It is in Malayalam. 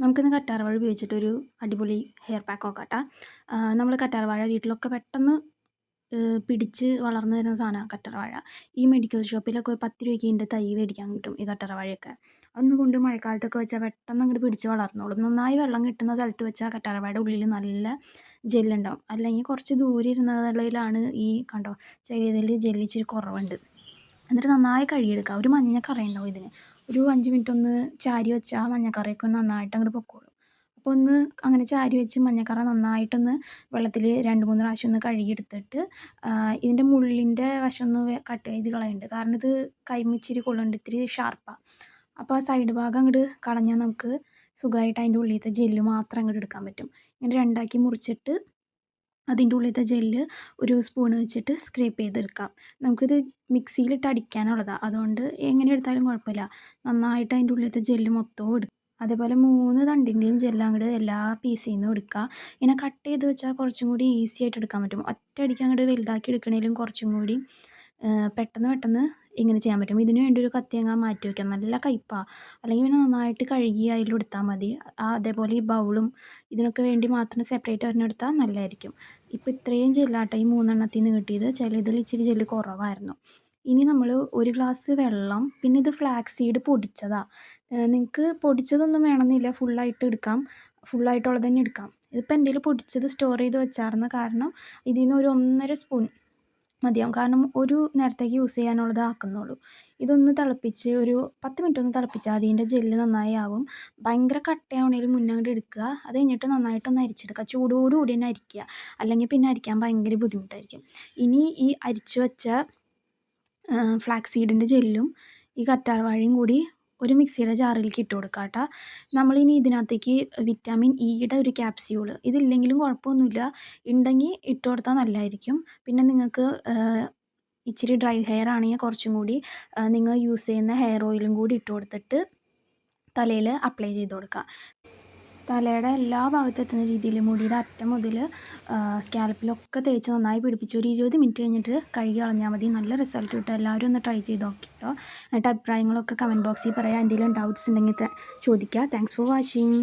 നമുക്കിന്ന് കറ്റാർവാഴ ഉപയോഗിച്ചിട്ടൊരു അടിപൊളി ഹെയർ പാക്ക് നോക്കാട്ടോ. നമ്മൾ കറ്റാർവാഴ വീട്ടിലൊക്കെ പെട്ടെന്ന് പിടിച്ച് വളർന്നു വരുന്ന സാധനമാണ് കറ്റാർവാഴ. ഈ മെഡിക്കൽ ഷോപ്പിലൊക്കെ ഒരു 10 രൂപയ്ക്ക് ഇതിൻ്റെ തൈ മേടിക്കാൻ കിട്ടും ഈ കറ്റാർവാഴയൊക്കെ. അതൊന്ന് കൊണ്ട് മഴക്കാലത്തൊക്കെ വെച്ചാൽ പെട്ടെന്ന് അങ്ങോട്ട് പിടിച്ച് വളർന്നോളും. നന്നായി വെള്ളം കിട്ടുന്ന സ്ഥലത്ത് വെച്ചാൽ കറ്റാർവാഴയുടെ ഉള്ളിൽ നല്ല ജെല്ലുണ്ടാവും. അല്ലെങ്കിൽ കുറച്ച് ദൂരെ ഇരുന്നതിലാണ് ഈ കണ്ടോ ചെറിയതിൽ ജെല്ല് ഇച്ചിരി കുറവുണ്ട്. എന്നിട്ട് നന്നായി കഴുകിയെടുക്കുക. ഒരു മഞ്ഞക്കറയുണ്ടാവും ഇതിന്. ഒരു 5 മിനിറ്റ് ഒന്ന് ചാരി വെച്ചാൽ ആ മഞ്ഞക്കറയൊക്കെ ഒന്ന് നന്നായിട്ട് അങ്ങോട്ട് പൊക്കോളും. അപ്പോൾ ഒന്ന് അങ്ങനെ ചാരി വെച്ച് മഞ്ഞക്കറ നന്നായിട്ടൊന്ന് വെള്ളത്തിൽ 2-3 പ്രാവശ്യം ഒന്ന് കഴുകിയെടുത്തിട്ട് ഇതിൻ്റെ മുള്ളിൻ്റെ വശം ഒന്ന് കട്ട് ചെയ്ത് കളയുന്നുണ്ട്. കാരണം ഇത് കൈമ ഇച്ചിരി കൊള്ളുന്നുണ്ട്, ഇത്തിരി ഷാർപ്പാണ്. അപ്പോൾ ആ സൈഡ് ഭാഗം അങ്ങോട്ട് കളഞ്ഞാൽ നമുക്ക് സുഖമായിട്ട് അതിൻ്റെ ഉള്ളിലത്തെ ജെല്ല് മാത്രം അങ്ങോട്ട് എടുക്കാൻ പറ്റും. ഇങ്ങനെ രണ്ടാക്കി മുറിച്ചിട്ട് അതിൻ്റെ ഉള്ളിലത്തെ ജെല്ല് ഒരു സ്പൂൺ വെച്ചിട്ട് സ്ക്രേപ്പ് ചെയ്തെടുക്കാം. നമുക്കിത് മിക്സിയിലിട്ട് അടിക്കാനുള്ളതാണ്, അതുകൊണ്ട് എങ്ങനെ എടുത്താലും കുഴപ്പമില്ല. നന്നായിട്ട് അതിൻ്റെ ഉള്ളിലത്തെ ജെല്ല് മൊത്തവും എടുക്കുക. അതേപോലെ 3 തണ്ടിൻ്റെയും ജെല്ല് അങ്ങോട്ട് എല്ലാ പീസിൽ നിന്നും എടുക്കുക. ഇങ്ങനെ കട്ട് ചെയ്ത് വെച്ചാൽ കുറച്ചും കൂടി ഈസി ആയിട്ട് എടുക്കാൻ പറ്റും. ഒറ്റയടിക്ക് അങ്ങോട്ട് വലുതാക്കി എടുക്കണേലും കുറച്ചും കൂടി പെട്ടെന്ന് ഇങ്ങനെ ചെയ്യാൻ പറ്റും. ഇതിന് വേണ്ടി ഒരു കത്തിയങ്ങ മാറ്റി വയ്ക്കാം. നല്ല കയ്പ്പാണ്. അല്ലെങ്കിൽ പിന്നെ നന്നായിട്ട് കഴുകി അതിലെടുത്താൽ മതി. അതേപോലെ ഈ ബൗളും ഇതിനൊക്കെ വേണ്ടി മാത്രം സെപ്പറേറ്റ് ഒരെണ്ണം നല്ലതായിരിക്കും. ഇപ്പോൾ ഇത്രയും ജെല്ലാട്ടോ ഈ 3 എണ്ണത്തിൽ നിന്ന് കിട്ടിയത്. ചിലതിൽ ഇച്ചിരി ജെല്ല് കുറവായിരുന്നു. ഇനി നമ്മൾ 1 ഗ്ലാസ് വെള്ളം, പിന്നെ ഇത് ഫ്ലാക്സ് സീഡ് പൊടിച്ചതാണ്. നിങ്ങൾക്ക് പൊടിച്ചതൊന്നും വേണമെന്നില്ല, ഫുള്ളായിട്ട് എടുക്കാം. ഫുള്ളായിട്ടുള്ളത് തന്നെ എടുക്കാം. ഇതിപ്പോൾ എൻ്റെ കയ്യിൽ പൊടിച്ചത് സ്റ്റോർ ചെയ്ത് വെച്ചായിരുന്ന കാരണം ഇതിൽ നിന്ന് ഒരു 1.5 സ്പൂൺ മതിയാവും. കാരണം ഒരു നേരത്തേക്ക് യൂസ് ചെയ്യാനുള്ളത് ആക്കുന്നുള്ളൂ. ഇതൊന്ന് തിളപ്പിച്ച് ഒരു 10 മിനിറ്റ് ഒന്ന് തിളപ്പിച്ചാൽ അതിൻ്റെ ജെല്ല് നന്നായി ആവും. ഭയങ്കര കട്ടയാവണേലും മുന്നേ അങ്ങോട്ട് എടുക്കുക. അത് കഴിഞ്ഞിട്ട് നന്നായിട്ടൊന്ന് അരിച്ചെടുക്കുക. ചൂടോടുകൂടി തന്നെ അരിക്കുക. അല്ലെങ്കിൽ പിന്നെ അരിക്കാൻ ഭയങ്കര ബുദ്ധിമുട്ടായിരിക്കും. ഇനി ഈ അരിച്ചു വെച്ച ഫ്ലാക്സ് സീഡിൻ്റെ ജെല്ലും ഈ കറ്റാർവാഴയും കൂടി ഒരു മിക്സിയുടെ ജാറിലേക്ക് ഇട്ട് കൊടുക്കുക കേട്ടോ. നമ്മളിനി ഇതിനകത്തേക്ക് വിറ്റാമിൻ ഇയുടെ ഒരു ക്യാപ്സ്യൂൾ, ഇതില്ലെങ്കിലും കുഴപ്പമൊന്നുമില്ല, ഉണ്ടെങ്കിൽ ഇട്ട് കൊടുത്താൽ നല്ലതായിരിക്കും. പിന്നെ നിങ്ങൾക്ക് ഇച്ചിരി ഡ്രൈ ഹെയർ ആണെങ്കിൽ കുറച്ചും കൂടി നിങ്ങൾ യൂസ് ചെയ്യുന്ന ഹെയർ ഓയിലും കൂടി ഇട്ട് കൊടുത്തിട്ട് തലയിൽ അപ്ലൈ ചെയ്ത് കൊടുക്കുക. തലയുടെ എല്ലാ ഭാഗത്തും എത്തുന്ന രീതിയിൽ മുടിയുടെ അറ്റം മുതൽ സ്കാൽപ്പിലൊക്കെ തേച്ച് നന്നായി പിടിപ്പിച്ച് ഒരു 20 മിനിറ്റ് കഴിഞ്ഞിട്ട് കഴുകി കളഞ്ഞാൽ മതി. നല്ല റിസൾട്ട് കിട്ടും. എല്ലാവരും ഒന്ന് ട്രൈ ചെയ്ത് നോക്കിട്ടോ. എന്നിട്ട് അഭിപ്രായങ്ങളൊക്കെ കമൻറ്റ് ബോക്സിൽ പറയാം. എന്തെങ്കിലും ഡൗട്ട്സ് ഉണ്ടെങ്കിൽ ചോദിക്കുക. Thanks for watching.